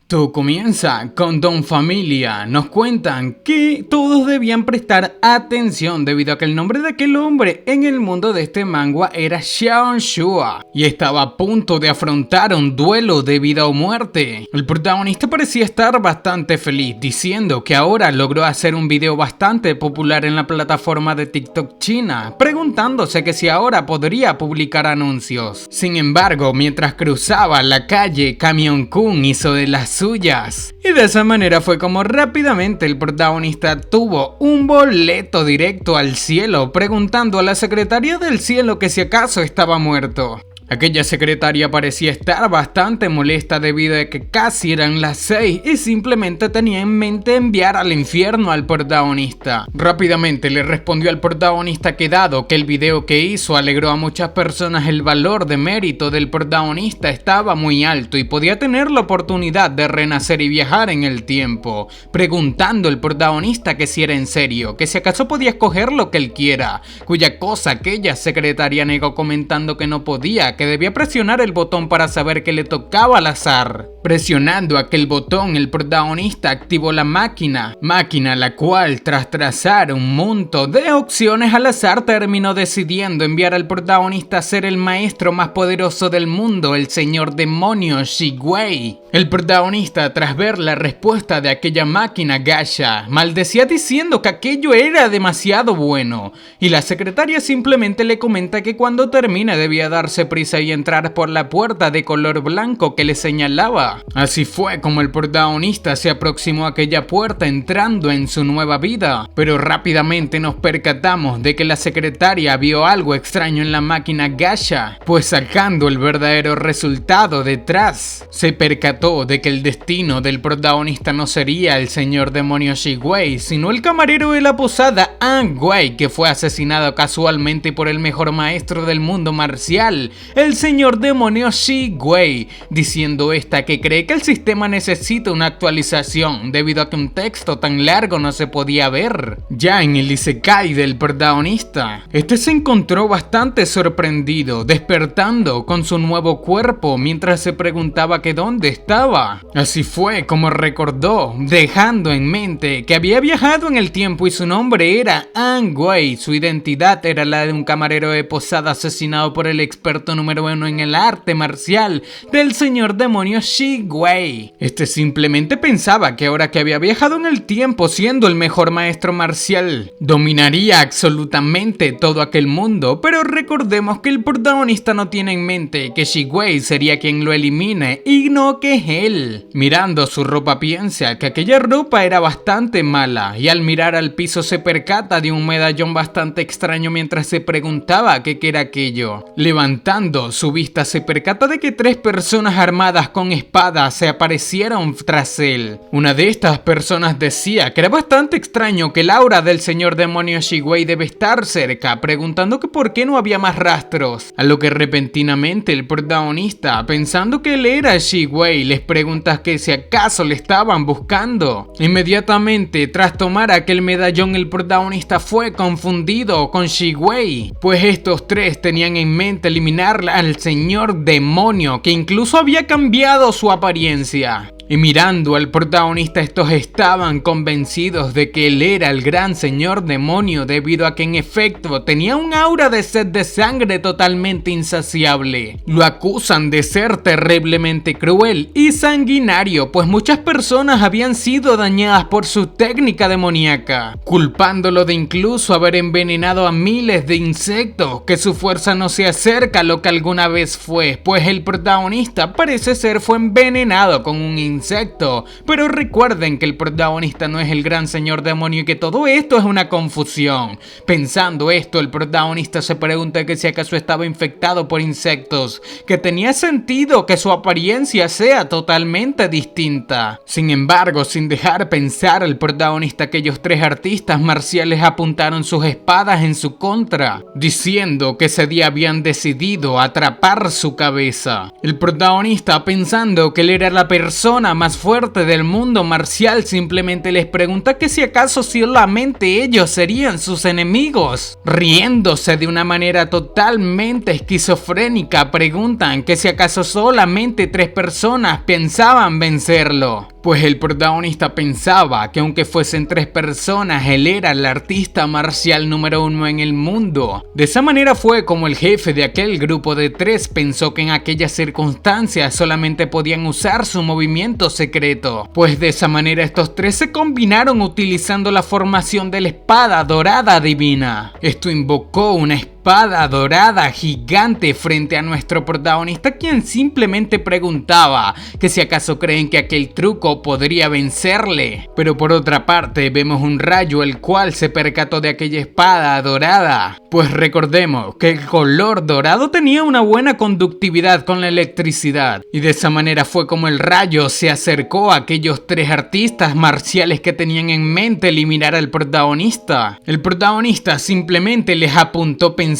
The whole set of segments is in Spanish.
Todo comienza con Don Familia. Nos cuentan que todos debían prestar atención debido a que el nombre de aquel hombre en el mundo de este manga era Xiao Shua y estaba a punto de afrontar un duelo de vida o muerte. El protagonista parecía estar bastante feliz, diciendo que ahora logró hacer un video bastante popular en la plataforma de TikTok china, preguntándose que si ahora podría publicar anuncios. Sin embargo, mientras cruzaba la calle, Camión Kun hizo de las suyas. Y de esa manera fue como rápidamente el protagonista tuvo un boleto directo al cielo, preguntando a la secretaria del cielo que si acaso estaba muerto. Aquella secretaria parecía estar bastante molesta debido a que casi eran las 6 y simplemente tenía en mente enviar al infierno al protagonista. Rápidamente le respondió al protagonista que dado que el video que hizo alegró a muchas personas, el valor de mérito del protagonista estaba muy alto y podía tener la oportunidad de renacer y viajar en el tiempo, preguntando el protagonista que si era en serio, que si acaso podía escoger lo que él quiera, cuya cosa aquella secretaria negó comentando que no podía, que debía presionar el botón para saber que le tocaba al azar. Presionando aquel botón, el protagonista activó la máquina la cual tras trazar un monto de opciones al azar terminó decidiendo enviar al protagonista a ser el maestro más poderoso del mundo, el señor demonio Shigwei. El protagonista, tras ver la respuesta de aquella máquina gacha, maldecía diciendo que aquello era demasiado bueno, y la secretaria simplemente le comenta que cuando termine debía darse prisa y entrar por la puerta de color blanco que le señalaba. Así fue como el protagonista se aproximó a aquella puerta entrando en su nueva vida, pero rápidamente nos percatamos de que la secretaria vio algo extraño en la máquina gacha, pues sacando el verdadero resultado detrás, se percató de que el destino del protagonista no sería el señor demonio Shigwei, sino el camarero de la posada An Wei, que fue asesinado casualmente por el mejor maestro del mundo marcial, el señor demonio Shigwei, diciendo esta que cree que el sistema necesita una actualización debido a que un texto tan largo no se podía ver. Ya en el isekai del protagonista, este se encontró bastante sorprendido, despertando con su nuevo cuerpo mientras se preguntaba que dónde estaba. Así fue como recordó, dejando en mente que había viajado en el tiempo y su nombre era An Wei, su identidad era la de un camarero de posada asesinado por el experto número 1 en el arte marcial del señor demonio Shigwei. Este simplemente pensaba que ahora que había viajado en el tiempo siendo el mejor maestro marcial, dominaría absolutamente todo aquel mundo, pero recordemos que el protagonista no tiene en mente que Shigwei sería quien lo elimine y no que él. Mirando su ropa piensa que aquella ropa era bastante mala y al mirar al piso se percata de un medallón bastante extraño mientras se preguntaba qué era aquello. Levantando su vista se percata de que 3 personas armadas con espadas se aparecieron tras él. Una de estas personas decía que era bastante extraño que el aura del señor demonio Shigwei debe estar cerca, preguntando que por qué no había más rastros, a lo que repentinamente el protagonista, pensando que él era Shigwei, les pregunta que si acaso le estaban buscando. Inmediatamente tras tomar aquel medallón el protagonista fue confundido con Shigwei, pues estos 3 tenían en mente eliminar al señor demonio, que incluso había cambiado su apariencia. Y mirando al protagonista, estos estaban convencidos de que él era el gran señor demonio debido a que en efecto tenía un aura de sed de sangre totalmente insaciable. Lo acusan de ser terriblemente cruel y sanguinario, pues muchas personas habían sido dañadas por su técnica demoníaca, culpándolo de incluso haber envenenado a miles de insectos, que su fuerza no se acerca a lo que alguna vez fue, pues el protagonista parece ser fue envenenado con un insecto, pero recuerden que el protagonista no es el gran señor demonio y que todo esto es una confusión. Pensando esto, el protagonista se pregunta que si acaso estaba infectado por insectos, que tenía sentido que su apariencia sea totalmente distinta. Sin embargo, sin dejar pensar al protagonista, aquellos 3 artistas marciales apuntaron sus espadas en su contra, diciendo que ese día habían decidido atrapar su cabeza. El protagonista, pensando que él era la persona persona más fuerte del mundo marcial simplemente les pregunta que si acaso solamente ellos serían sus enemigos. Riéndose de una manera totalmente esquizofrénica, preguntan que si acaso solamente 3 personas pensaban vencerlo. Pues el protagonista pensaba que aunque fuesen 3 personas, él era el artista marcial número 1 en el mundo. De esa manera fue como el jefe de aquel grupo de 3 pensó que en aquellas circunstancias solamente podían usar su movimiento secreto. Pues de esa manera estos 3 se combinaron utilizando la formación de la espada dorada divina. Esto invocó una espada dorada gigante frente a nuestro protagonista, quien simplemente preguntaba que si acaso creen que aquel truco podría vencerle. Pero por otra parte vemos un rayo el cual se percató de aquella espada dorada. Pues recordemos que el color dorado tenía una buena conductividad con la electricidad, y de esa manera fue como el rayo se acercó a aquellos 3 artistas marciales que tenían en mente eliminar al protagonista. El protagonista simplemente les apuntó pensando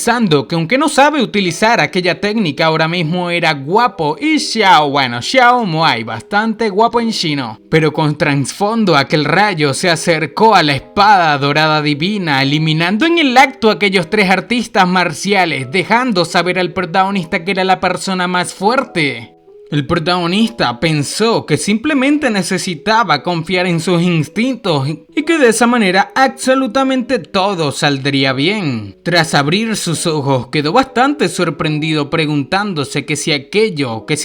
que aunque no sabe utilizar aquella técnica, ahora mismo era guapo y Xiao Muay, bastante guapo en chino. Pero con trasfondo aquel rayo se acercó a la espada dorada divina, eliminando en el acto a aquellos 3 artistas marciales, dejando saber al protagonista que era la persona más fuerte. El protagonista pensó que simplemente necesitaba confiar en sus instintos y que de esa manera absolutamente todo saldría bien. Tras abrir sus ojos quedó bastante sorprendido, preguntándose que si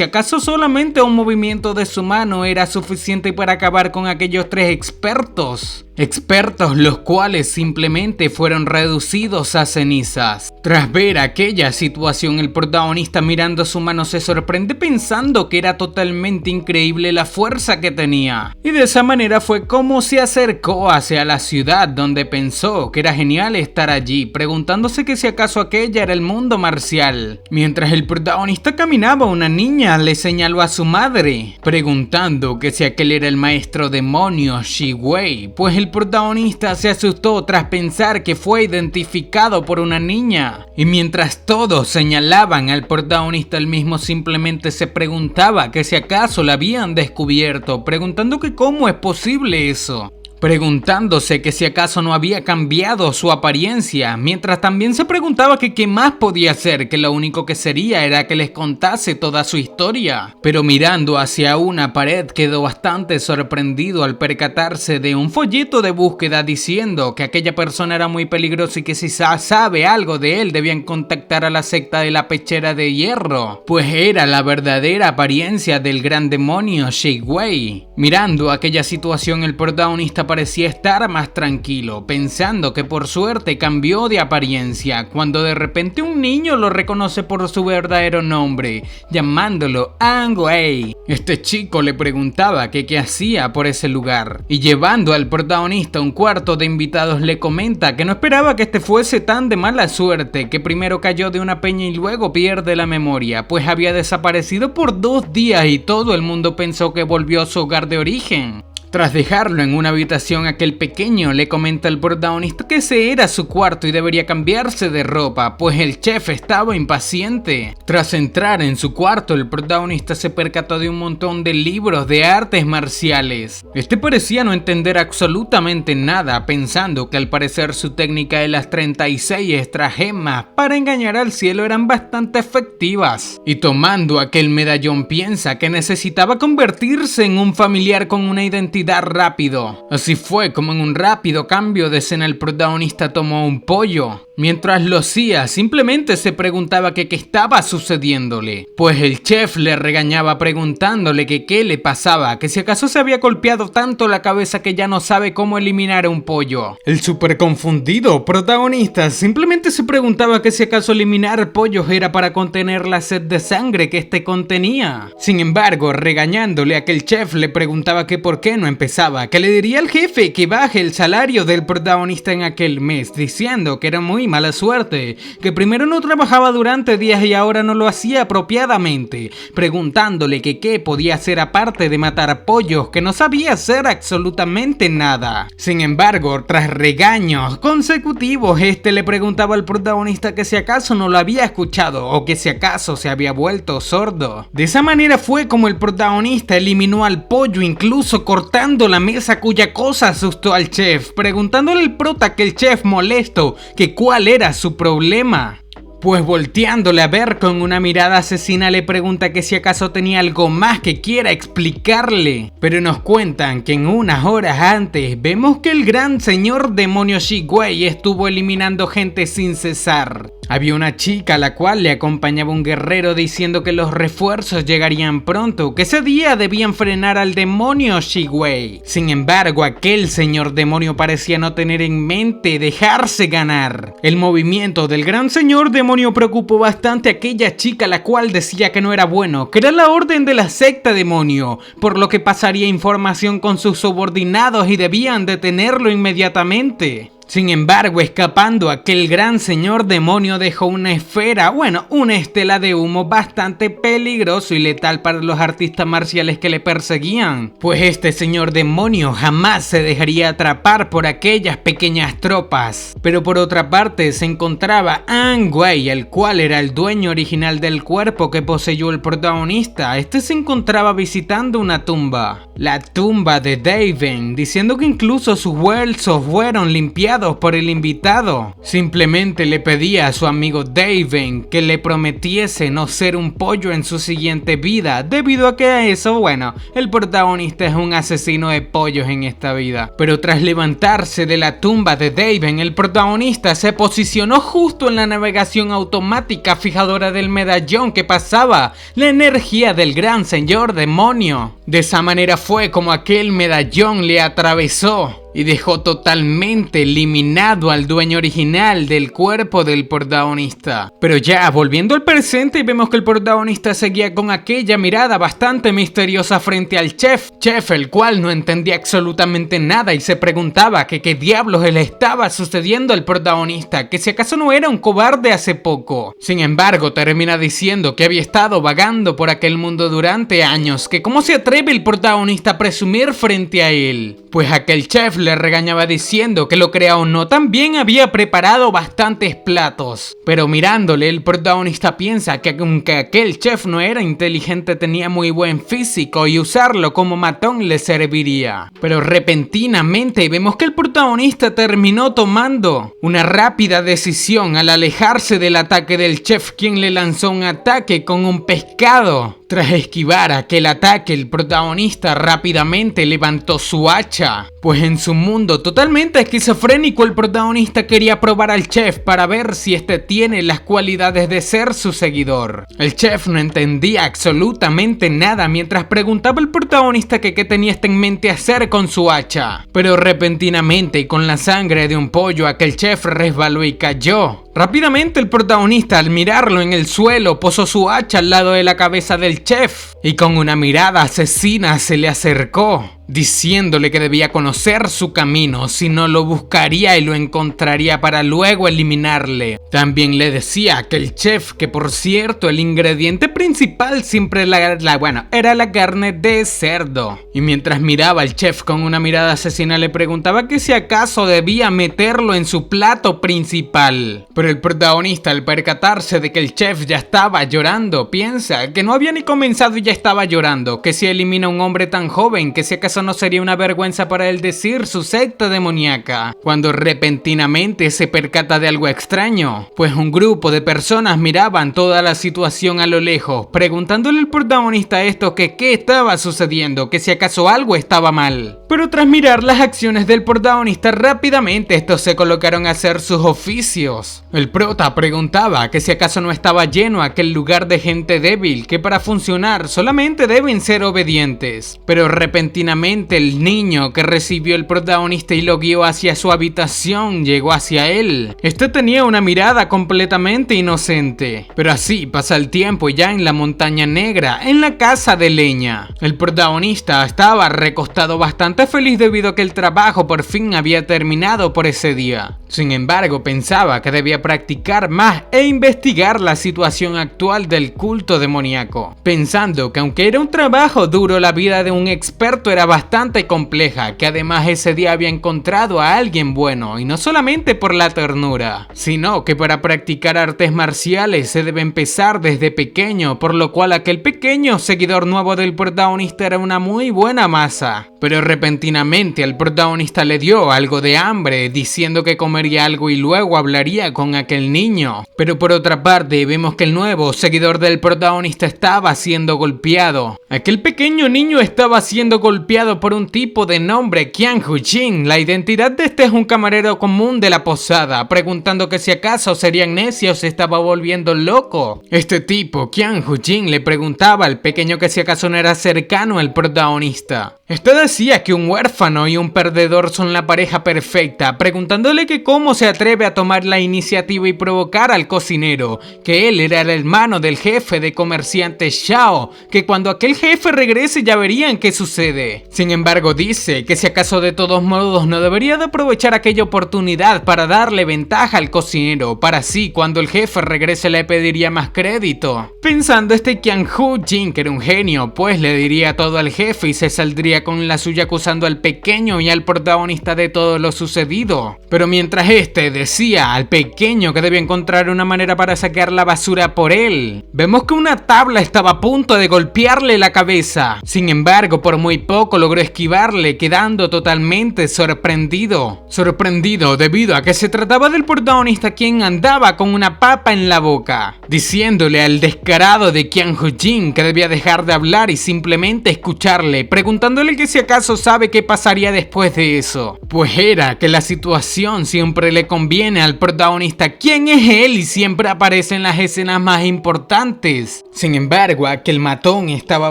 acaso solamente un movimiento de su mano era suficiente para acabar con aquellos 3 expertos. Expertos los cuales simplemente fueron reducidos a cenizas. Tras ver aquella situación, el protagonista mirando su mano se sorprende pensando que era totalmente increíble la fuerza que tenía. Y de esa manera fue como se acercó hacia la ciudad, donde pensó que era genial estar allí, preguntándose que si acaso aquella era el mundo marcial. Mientras el protagonista caminaba, una niña le señaló a su madre, preguntando que si aquel era el maestro demonio Shi Wei, pues el protagonista se asustó tras pensar que fue identificado por una niña. Y mientras todos señalaban al protagonista, él mismo simplemente se preguntaba que si acaso la habían descubierto, preguntando que cómo es posible eso. Preguntándose que si acaso no había cambiado su apariencia, mientras también se preguntaba que qué más podía hacer, que lo único que sería era que les contase toda su historia. Pero mirando hacia una pared quedó bastante sorprendido al percatarse de un folleto de búsqueda diciendo que aquella persona era muy peligrosa y que si sabe algo de él debían contactar a la secta de la pechera de hierro, pues era la verdadera apariencia del gran demonio Shi Wei. Mirando aquella situación, el protagonista parecía estar más tranquilo, pensando que por suerte cambió de apariencia, cuando de repente un niño lo reconoce por su verdadero nombre, llamándolo An Wei. Este chico le preguntaba que qué hacía por ese lugar, y llevando al protagonista a un cuarto de invitados le comenta que no esperaba que este fuese tan de mala suerte, que primero cayó de una peña y luego pierde la memoria, pues había desaparecido por 2 días y todo el mundo pensó que volvió a su hogar de origen. Tras dejarlo en una habitación, aquel pequeño le comenta al protagonista que ese era su cuarto y debería cambiarse de ropa, pues el chef estaba impaciente. Tras entrar en su cuarto, el protagonista se percató de un montón de libros de artes marciales. Este parecía no entender absolutamente nada, pensando que al parecer su técnica de las 36 estragemas para engañar al cielo eran bastante efectivas. Y tomando aquel medallón piensa que necesitaba convertirse en un familiar con una identidad rápido. Así fue como en un rápido cambio de escena el protagonista tomó un pollo. Mientras lo hacía, simplemente se preguntaba que qué estaba sucediéndole, pues el chef le regañaba preguntándole que qué le pasaba, que si acaso se había golpeado tanto la cabeza que ya no sabe cómo eliminar un pollo. El súper confundido protagonista simplemente se preguntaba que si acaso eliminar pollos era para contener la sed de sangre que este contenía. Sin embargo, regañándole, aquel chef le preguntaba que por qué no empezaba, que le diría al jefe que baje el salario del protagonista en aquel mes, diciendo que era muy mala suerte, que primero no trabajaba durante días y ahora no lo hacía apropiadamente, preguntándole que qué podía hacer aparte de matar pollos, que no sabía hacer absolutamente nada. Sin embargo, tras regaños consecutivos, este le preguntaba al protagonista que si acaso no lo había escuchado o que si acaso se había vuelto sordo. De esa manera fue como el protagonista eliminó al pollo, incluso cortando la mesa, cuya cosa asustó al chef, preguntándole al prota que el chef molesto que cuál era su problema. Pues volteándole a ver con una mirada asesina le pregunta que si acaso tenía algo más que quiera explicarle. Pero nos cuentan que en unas horas antes vemos que el gran señor demonio Shigwei estuvo eliminando gente sin cesar. Había una chica a la cual le acompañaba un guerrero diciendo que los refuerzos llegarían pronto, que ese día debían frenar al demonio Shigwei. Sin embargo, aquel señor demonio parecía no tener en mente dejarse ganar. El movimiento del gran señor demonio preocupó bastante a aquella chica, la cual decía que no era bueno, que era la orden de la secta demonio, por lo que pasaría información con sus subordinados y debían detenerlo inmediatamente. Sin embargo, escapando, aquel gran señor demonio dejó una esfera, una estela de humo bastante peligroso y letal para los artistas marciales que le perseguían, pues este señor demonio jamás se dejaría atrapar por aquellas pequeñas tropas. Pero por otra parte se encontraba An Wei, el cual era el dueño original del cuerpo que poseyó el protagonista. Este se encontraba visitando una tumba, la tumba de Daven, diciendo que incluso sus huesos fueron limpiados por el invitado. Simplemente le pedía a su amigo Daven que le prometiese no ser un pollo en su siguiente vida, debido a que a eso, el protagonista es un asesino de pollos en esta vida. Pero tras levantarse de la tumba de Daven, el protagonista se posicionó justo en la navegación automática fijadora del medallón que pasaba la energía del gran señor demonio. De esa manera fue como aquel medallón le atravesó y dejó totalmente eliminado al dueño original del cuerpo del protagonista. Pero ya volviendo al presente, vemos que el protagonista seguía con aquella mirada bastante misteriosa frente al chef, el cual no entendía absolutamente nada y se preguntaba que qué diablos le estaba sucediendo al protagonista, que si acaso no era un cobarde hace poco. Sin embargo, termina diciendo que había estado vagando por aquel mundo durante años, que cómo se atreve el protagonista a presumir frente a él. Pues aquel chef le regañaba diciendo que lo crea o no, también había preparado bastantes platos. Pero mirándole, el protagonista piensa que aunque aquel chef no era inteligente, tenía muy buen físico y usarlo como matón le serviría. Pero repentinamente vemos que el protagonista terminó tomando una rápida decisión al alejarse del ataque del chef, quien le lanzó un ataque con un pescado. Tras esquivar aquel ataque, el protagonista rápidamente levantó su hacha, pues en su mundo totalmente esquizofrénico el protagonista quería probar al chef para ver si este tiene las cualidades de ser su seguidor. El chef no entendía absolutamente nada mientras preguntaba al protagonista que qué tenía en mente hacer con su hacha. Pero repentinamente y con la sangre de un pollo, aquel chef resbaló y cayó. Rápidamente el protagonista, al mirarlo en el suelo, posó su hacha al lado de la cabeza del chef y con una mirada asesina se le acercó, diciéndole que debía conocer su camino, si no lo buscaría y lo encontraría para luego eliminarle. También le decía a aquel chef que, por cierto, el ingrediente principal siempre era la carne de cerdo. Y mientras miraba al chef con una mirada asesina le preguntaba que si acaso debía meterlo en su plato principal. Pero el protagonista, al percatarse de que el chef ya estaba llorando, piensa que no había ni comenzado y ya estaba llorando, que si elimina a un hombre tan joven, que si acaso no sería una vergüenza para él decir su secta demoníaca, cuando repentinamente se percata de algo extraño, pues un grupo de personas miraban toda la situación a lo lejos, preguntándole al protagonista esto que qué estaba sucediendo, que si acaso algo estaba mal. Pero tras mirar las acciones del protagonista, rápidamente estos se colocaron a hacer sus oficios. El prota preguntaba que si acaso no estaba lleno aquel lugar de gente débil, que para funcionar solamente deben ser obedientes. Pero repentinamente repentinamente el niño que recibió el protagonista y lo guió hacia su habitación llegó hacia él. Este tenía una mirada completamente inocente. Pero así pasa el tiempo y ya en la montaña negra, en la casa de leña. El protagonista estaba recostado bastante feliz debido a que el trabajo por fin había terminado por ese día. Sin embargo, pensaba que debía practicar más e investigar la situación actual del culto demoníaco, pensando que aunque era un trabajo duro, la vida de un experto era bastante compleja, que además ese día había encontrado a alguien bueno, y no solamente por la ternura, sino que para practicar artes marciales se debe empezar desde pequeño, por lo cual aquel pequeño seguidor nuevo del protagonista era una muy buena masa. Pero repentinamente al protagonista le dio algo de hambre, diciendo que comería algo y luego hablaría con aquel niño. Pero por otra parte vemos que el nuevo seguidor del protagonista estaba siendo golpeado. Aquel pequeño niño estaba siendo golpeado por un tipo de nombre Qian Hujin. La identidad de este es un camarero común de la posada, preguntando que si acaso sería amnesia o se estaba volviendo loco. Este tipo, Qian Hujin, le preguntaba al pequeño que si acaso no era cercano al protagonista. Este decía que un huérfano y un perdedor son la pareja perfecta, preguntándole que cómo se atreve a tomar la iniciativa y provocar al cocinero, que él era el hermano del jefe de comerciantes Xiao, que cuando aquel jefe regrese ya verían qué sucede. Sin embargo, dice que si acaso de todos modos no debería de aprovechar aquella oportunidad para darle ventaja al cocinero, para así cuando el jefe regrese le pediría más crédito. Pensando Qian Hujin que era un genio, pues le diría todo al jefe y se saldría con la suya acusando al pequeño y al protagonista de todo lo sucedido. Pero mientras este decía al pequeño que debía encontrar una manera para sacar la basura por él, vemos que una tabla estaba a punto de golpearle la cabeza. Sin embargo, por muy poco logró esquivarle, quedando totalmente sorprendido. Sorprendido debido a que se trataba del protagonista quien andaba con una papa en la boca, diciéndole al descarado de Qian Hujin que debía dejar de hablar y simplemente escucharle, preguntándole que si acaso sabe qué pasaría después de eso. Pues era que la situación siempre le conviene al protagonista, quien es él y siempre aparece en las escenas más importantes. Sin embargo, aquel matón estaba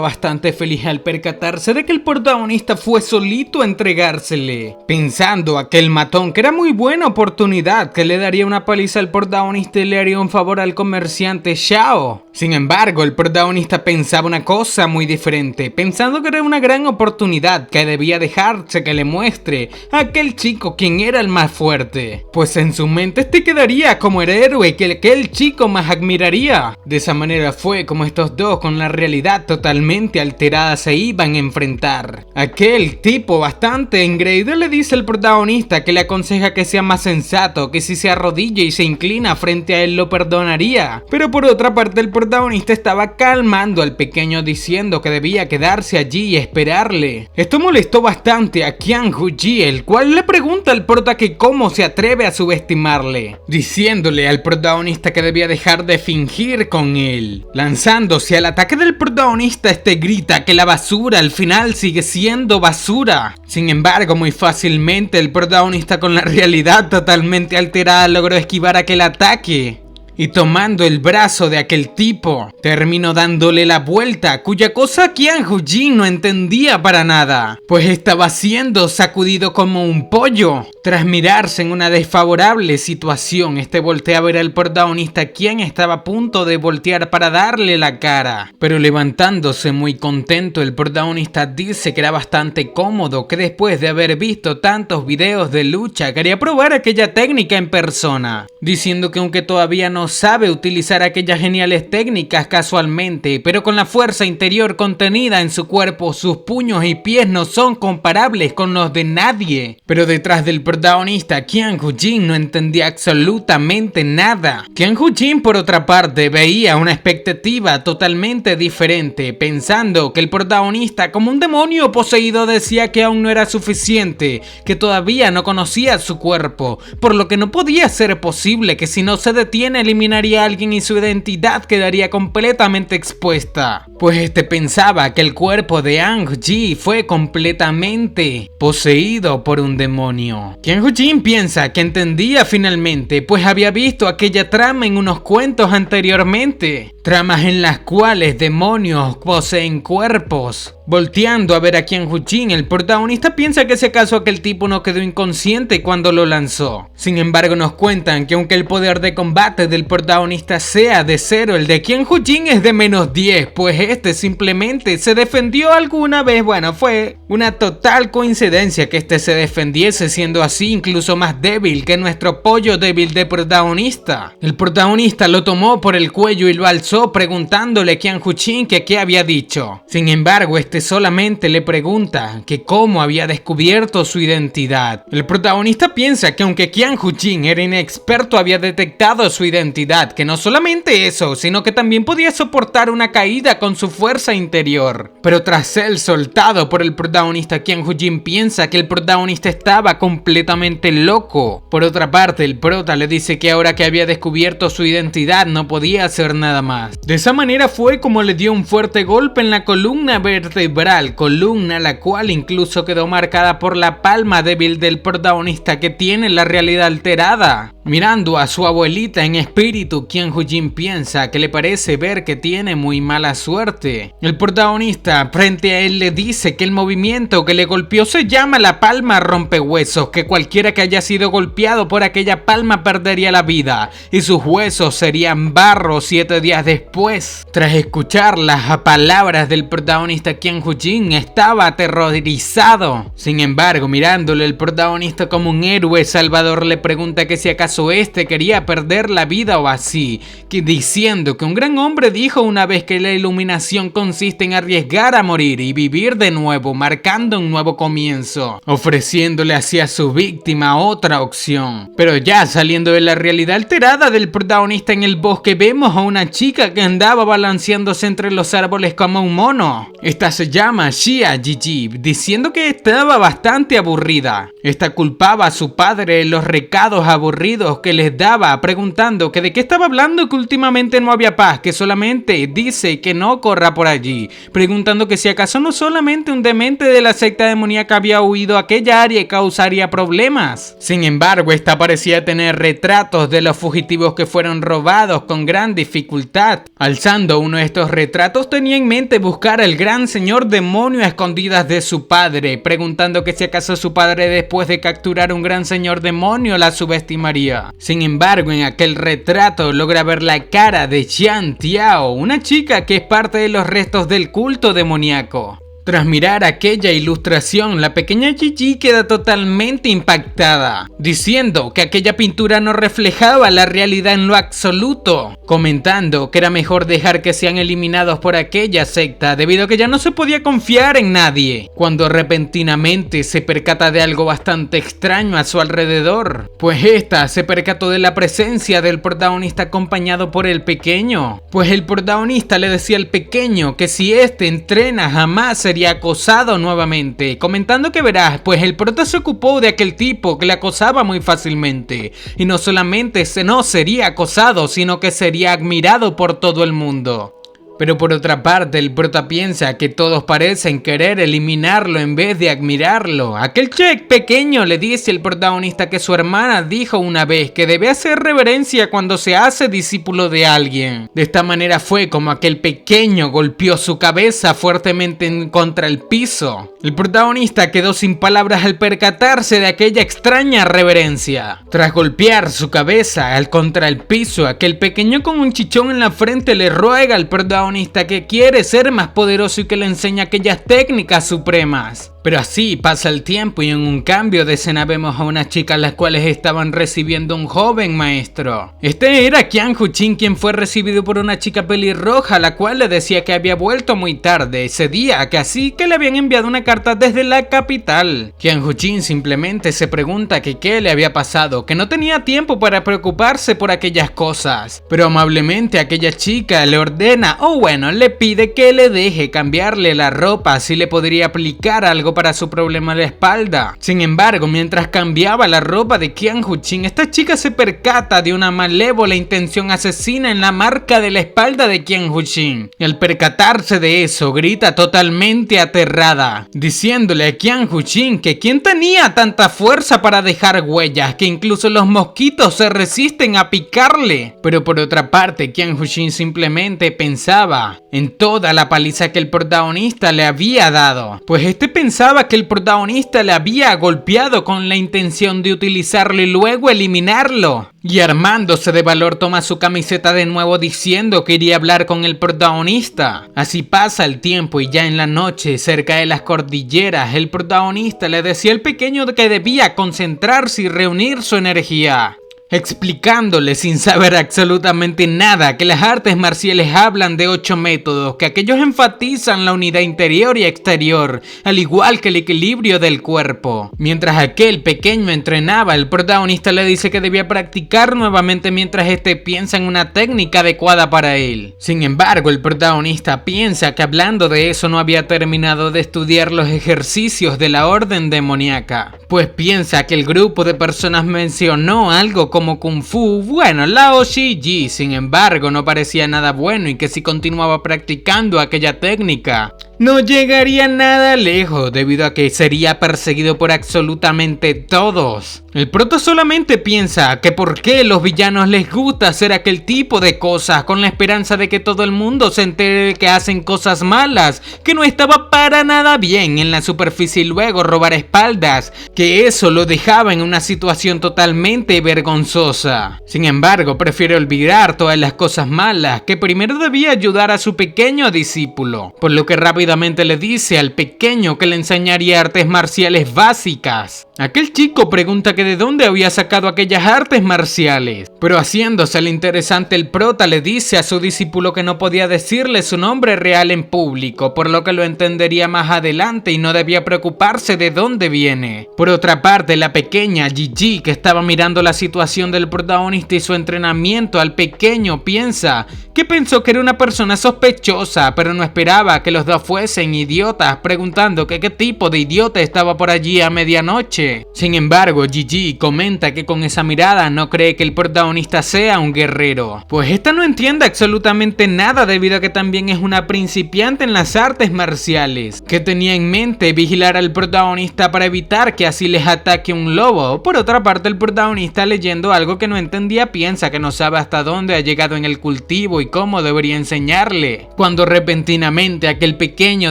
bastante feliz al percatarse de que el protagonista fue solito a entregársele, pensando aquel matón que era muy buena oportunidad, que le daría una paliza al protagonista y le haría un favor al comerciante Xiao. Sin embargo, el protagonista pensaba una cosa muy diferente, pensando que era una gran oportunidad que debía dejarse que le muestre a aquel chico quien era el más fuerte, pues en su mente quedaría como el héroe que aquel chico más admiraría. De esa manera fue como estos dos, con la realidad totalmente alterada, se iban a enfrentar. Aquel tipo bastante engreído le dice al protagonista que le aconseja que sea más sensato, que si se arrodilla y se inclina frente a él lo perdonaría. Pero por otra parte el protagonista estaba calmando al pequeño, diciendo que debía quedarse allí y esperarle. Esto molestó bastante a Qian Hujin, el cual le pregunta al prota que cómo se atreve a subestimarle, diciéndole al protagonista que debía dejar de fingir con él. Lanzándose al ataque del protagonista, grita que la basura al final sigue siendo basura. Sin embargo, muy fácilmente el protagonista, con la realidad totalmente alterada, logró esquivar aquel ataque. Y tomando el brazo de aquel tipo, terminó dándole la vuelta, cuya cosa Qian Hujin no entendía para nada, pues estaba siendo sacudido como un pollo. Tras mirarse en una desfavorable situación, voltea a ver al protagonista, quien estaba a punto de voltear para darle la cara. Pero levantándose muy contento, el protagonista dice que era bastante cómodo, que después de haber visto tantos videos de lucha, quería probar aquella técnica en persona, diciendo que aunque todavía no sabe utilizar aquellas geniales técnicas casualmente, pero con la fuerza interior contenida en su cuerpo, sus puños y pies no son comparables con los de nadie. Pero detrás del protagonista, Qian Hujin no entendía absolutamente nada. Qian Hujin, por otra parte, veía una expectativa totalmente diferente, pensando que el protagonista, como un demonio poseído, decía que aún no era suficiente, que todavía no conocía su cuerpo, por lo que no podía ser posible, que si no se detiene eliminaría a alguien y su identidad quedaría completamente expuesta. Pues pensaba que el cuerpo de Ang Ji fue completamente poseído por un demonio. Qian Hujin piensa que entendía finalmente, pues había visto aquella trama en unos cuentos anteriormente. Tramas en las cuales demonios poseen cuerpos. Volteando a ver a Qian Hu-jin, el protagonista piensa que si acaso aquel tipo no quedó inconsciente cuando lo lanzó. Sin embargo, nos cuentan que aunque el poder de combate del protagonista sea de 0, el de Qian Hu-jin es de -10, pues este simplemente se defendió alguna vez. Bueno, fue una total coincidencia que este se defendiese, siendo así incluso más débil que nuestro pollo débil de protagonista. El protagonista lo tomó por el cuello y lo alzó preguntándole a Qian Hu-jin que qué había dicho. Sin embargo, este solamente le pregunta que cómo había descubierto su identidad. El protagonista piensa que aunque Qian Hu-jin era inexperto, había detectado su identidad, que no solamente eso, sino que también podía soportar una caída con su fuerza interior. Pero tras ser soltado por el protagonista, Qian Hu-jin piensa que el protagonista estaba completamente loco. Por otra parte, el prota le dice que ahora que había descubierto su identidad no podía hacer nada más. De esa manera fue como le dio un fuerte golpe en la columna vertebral, columna la cual incluso quedó marcada por la palma débil del protagonista que tiene la realidad alterada. Mirando a su abuelita en espíritu, Qian Hu-jin piensa que le parece ver que tiene muy mala suerte. El protagonista frente a él le dice que el movimiento que le golpeó se llama la palma rompehuesos, que cualquiera que haya sido golpeado por aquella palma perdería la vida y sus huesos serían barro 7 días después. Tras escuchar las palabras del protagonista, Qian Hu-jin estaba aterrorizado. Sin embargo, mirándole el protagonista como un héroe salvador, le pregunta que si acaso este quería perder la vida o así, diciendo que un gran hombre dijo una vez que la iluminación consiste en arriesgar a morir y vivir de nuevo, marcando un nuevo comienzo, ofreciéndole así a su víctima otra opción. Pero ya saliendo de la realidad alterada del protagonista en el bosque, vemos a una chica que andaba balanceándose entre los árboles como un mono. Esta se llama Xia Jiji, diciendo que estaba bastante aburrida. Esta culpaba a su padre de los recados aburridos que les daba, preguntando que de qué estaba hablando, que últimamente no había paz, que solamente dice que no corra por allí, preguntando que si acaso no solamente un demente de la secta demoníaca había huido a aquella área y causaría problemas. Sin embargo, esta parecía tener retratos de los fugitivos que fueron robados con gran dificultad. Alzando uno de estos retratos, tenía en mente buscar al gran señor demonio a escondidas de su padre, preguntando que si acaso su padre, después de capturar un gran señor demonio, la subestimaría. Sin embargo, en aquel retrato logra ver la cara de Xian Tiao, una chica que es parte de los restos del culto demoníaco. Tras mirar aquella ilustración, la pequeña Gigi queda totalmente impactada, diciendo que aquella pintura no reflejaba la realidad en lo absoluto, comentando que era mejor dejar que sean eliminados por aquella secta debido a que ya no se podía confiar en nadie, cuando repentinamente se percata de algo bastante extraño a su alrededor, pues esta se percató de la presencia del protagonista acompañado por el pequeño, pues el protagonista le decía al pequeño que si este entrena jamás sería acosado nuevamente, comentando que verás, pues el prota se ocupó de aquel tipo que le acosaba muy fácilmente, y no solamente no sería acosado, sino que sería admirado por todo el mundo. Pero por otra parte, el prota piensa que todos parecen querer eliminarlo en vez de admirarlo. Aquel check pequeño le dice al protagonista que su hermana dijo una vez que debe hacer reverencia cuando se hace discípulo de alguien. De esta manera fue como aquel pequeño golpeó su cabeza fuertemente contra el piso. El protagonista quedó sin palabras al percatarse de aquella extraña reverencia. Tras golpear su cabeza contra el piso, aquel pequeño con un chichón en la frente le ruega al protagonista que quiere ser más poderoso y que le enseña aquellas técnicas supremas. Pero así pasa el tiempo y en un cambio de escena vemos a unas chicas las cuales estaban recibiendo un joven maestro. Este era Qian Hu-jin, quien fue recibido por una chica pelirroja, la cual le decía que había vuelto muy tarde ese día, que así que le habían enviado una carta desde la capital. Qian Hu-jin simplemente se pregunta que qué le había pasado, que no tenía tiempo para preocuparse por aquellas cosas, pero amablemente aquella chica le ordena, o bueno, le pide que le deje cambiarle la ropa, si le podría aplicar algo algo para su problema de espalda. Sin embargo, mientras cambiaba la ropa de Qian Huqin, esta chica se percata de una malévola intención asesina en la marca de la espalda de Qian Huqin. Y al percatarse de eso, grita totalmente aterrada, diciéndole a Qian Huqin que quién tenía tanta fuerza para dejar huellas, que incluso los mosquitos se resisten a picarle. Pero por otra parte, Qian Huqin simplemente pensaba en toda la paliza que el protagonista le había dado, pues este pensaba que el protagonista le había golpeado con la intención de utilizarlo y luego eliminarlo. Y armándose de valor toma su camiseta de nuevo diciendo que iría a hablar con el protagonista. Así pasa el tiempo y ya en la noche, cerca de las cordilleras, el protagonista le decía al pequeño que debía concentrarse y reunir su energía, explicándole sin saber absolutamente nada que las artes marciales hablan de 8 métodos, que aquellos enfatizan la unidad interior y exterior, al igual que el equilibrio del cuerpo. Mientras aquel pequeño entrenaba, el protagonista le dice que debía practicar nuevamente mientras este piensa en una técnica adecuada para él. Sin embargo, el protagonista piensa que hablando de eso no había terminado de estudiar los ejercicios de la orden demoníaca, pues piensa que el grupo de personas mencionó algo como Kung Fu, bueno, Lao Shiji, sin embargo no parecía nada bueno y que si continuaba practicando aquella técnica no llegaría nada lejos debido a que sería perseguido por absolutamente todos. El prota solamente piensa que por qué los villanos les gusta hacer aquel tipo de cosas con la esperanza de que todo el mundo se entere de que hacen cosas malas, que no estaba para nada bien en la superficie y luego robar espaldas, que eso lo dejaba en una situación totalmente vergonzosa. Sin embargo, prefiere olvidar todas las cosas malas, que primero debía ayudar a su pequeño discípulo, por lo que rápidamente le dice al pequeño que le enseñaría artes marciales básicas. Aquel chico pregunta que de dónde había sacado aquellas artes marciales, pero haciéndose el interesante, el prota le dice a su discípulo que no podía decirle su nombre real en público, por lo que lo entendería más adelante y no debía preocuparse de dónde viene. Por otra parte, la pequeña Gigi, que estaba mirando la situación del protagonista y su entrenamiento, al pequeño piensa que pensó que era una persona sospechosa, pero no esperaba que los dos fuesen idiotas, preguntando que qué tipo de idiota estaba por allí a medianoche. Sin embargo, Gigi comenta que con esa mirada no cree que el protagonista sea un guerrero, pues esta no entiende absolutamente nada debido a que también es una principiante en las artes marciales, que tenía en mente vigilar al protagonista para evitar que así les ataque un lobo. Por otra parte, el protagonista, leyendo algo que no entendía, piensa que no sabe hasta dónde ha llegado en el cultivo y cómo debería enseñarle, cuando repentinamente aquel pequeño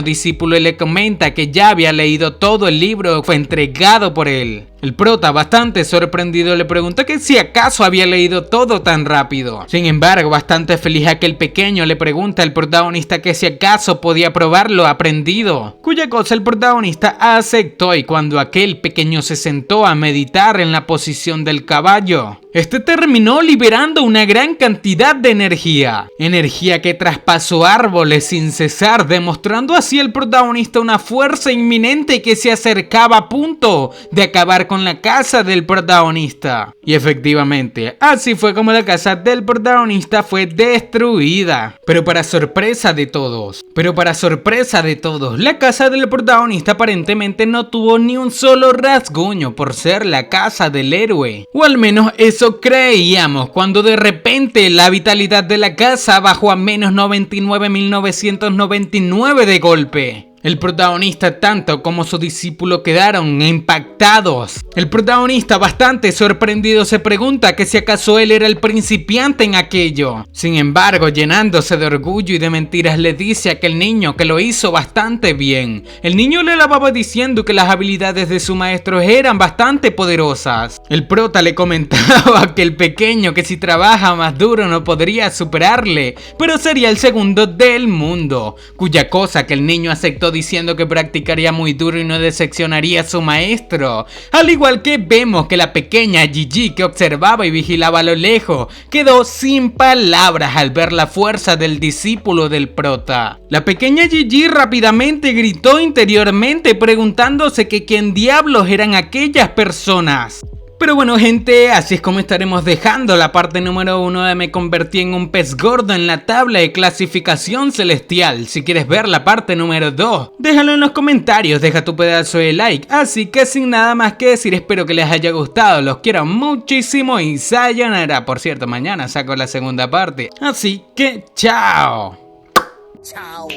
discípulo le comenta que ya había leído todo el libro, fue entregado por él. El prota, bastante sorprendido, le pregunta que si acaso había leído todo tan rápido. Sin embargo, bastante feliz, aquel pequeño le pregunta al protagonista que si acaso podía probar lo aprendido, cuya cosa el protagonista aceptó, y cuando aquel pequeño se sentó a meditar en la posición del caballo, este terminó liberando una gran cantidad de energía que traspasó árboles sin cesar, demostrando así al protagonista una fuerza inminente que se acercaba a punto de acabar con la casa del protagonista. Y efectivamente, así fue como la casa del protagonista fue destruida. Pero para sorpresa de todos, la casa del protagonista aparentemente no tuvo ni un solo rasguño por ser la casa del héroe. O al menos eso creíamos, cuando de repente la vitalidad de la casa bajó a menos 99.999 de golpe. El protagonista tanto como su discípulo quedaron impactados. El protagonista, bastante sorprendido, se pregunta que si acaso él era el principiante en aquello. Sin embargo, llenándose de orgullo y de mentiras, le dice a aquel niño que lo hizo bastante bien. El niño le alababa diciendo que las habilidades de su maestro eran bastante poderosas. El prota le comentaba a aquel pequeño que si trabaja más duro no podría superarle, pero sería el segundo del mundo, cuya cosa que el niño aceptó diciendo que practicaría muy duro y no decepcionaría a su maestro. Al igual que vemos que la pequeña Gigi, que observaba y vigilaba a lo lejos, quedó sin palabras al ver la fuerza del discípulo del prota. La pequeña Gigi rápidamente gritó interiormente preguntándose que quién diablos eran aquellas personas. Pero bueno gente, así es como estaremos dejando la parte número 1 de Me convertí en un pez gordo en la tabla de clasificación celestial. Si quieres ver la parte número 2, déjalo en los comentarios, deja tu pedazo de like. Así que sin nada más que decir, espero que les haya gustado, los quiero muchísimo y sayonara. Por cierto, mañana saco la segunda parte. Así que chao. Chao.